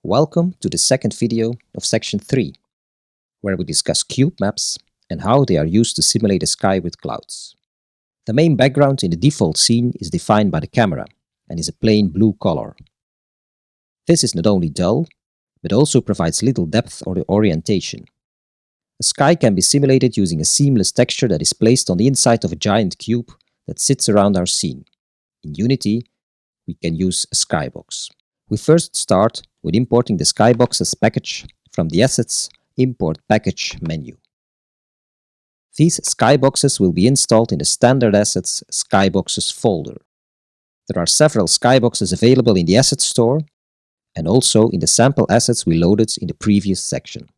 Welcome to the second video of section 3, where we discuss cube maps and how they are used to simulate a sky with clouds. The main background in the default scene is defined by the camera and is a plain blue color. This is not only dull, but also provides little depth or orientation. A sky can be simulated using a seamless texture that is placed on the inside of a giant cube that sits around our scene. In Unity, we can use a skybox. We first start with importing the Skyboxes package from the Assets Import Package menu. These Skyboxes will be installed in the Standard Assets Skyboxes folder. There are several Skyboxes available in the Assets store and also in the sample assets we loaded in the previous section.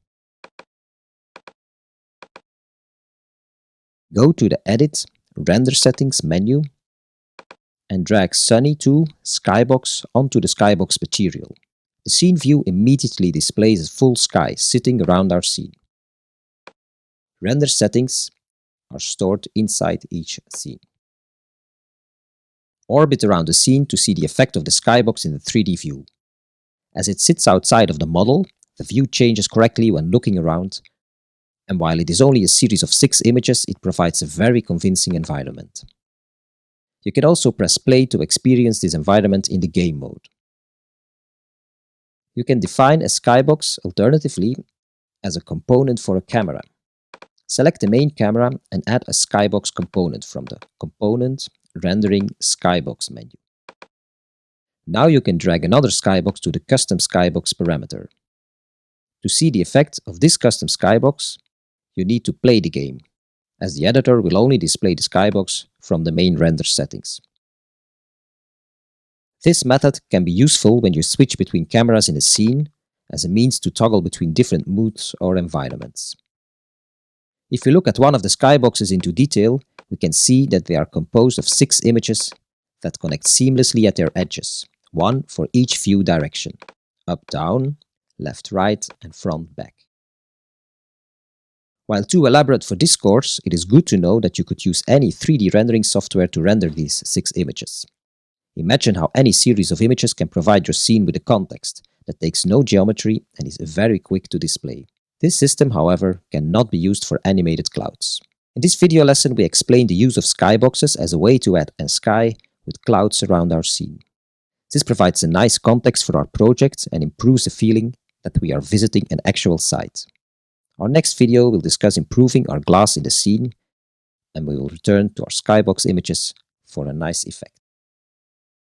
Go to the Edit Render Settings menu and drag Sunny 2 Skybox onto the Skybox material. The scene view immediately displays a full sky sitting around our scene. Render settings are stored inside each scene. Orbit around the scene to see the effect of the skybox in the 3D view. As it sits outside of the model, the view changes correctly when looking around, and while it is only a series of 6 images, it provides a very convincing environment. You can also press play to experience this environment in the game mode. You can define a skybox alternatively as a component for a camera. Select the main camera and add a skybox component from the Component Rendering Skybox menu. Now you can drag another skybox to the Custom Skybox parameter. To see the effect of this custom skybox, you need to play the game, as the editor will only display the skybox from the main render settings. This method can be useful when you switch between cameras in a scene as a means to toggle between different moods or environments. If we look at one of the skyboxes into detail, we can see that they are composed of 6 images that connect seamlessly at their edges, one for each view direction: up, down, left, right, and front, back. While too elaborate for this course, it is good to know that you could use any 3D rendering software to render these 6 images. Imagine how any series of images can provide your scene with a context that takes no geometry and is very quick to display. This system, however, cannot be used for animated clouds. In this video lesson, we explain the use of skyboxes as a way to add a sky with clouds around our scene. This provides a nice context for our project and improves the feeling that we are visiting an actual site. Our next video will discuss improving our glass in the scene, and we will return to our skybox images for a nice effect.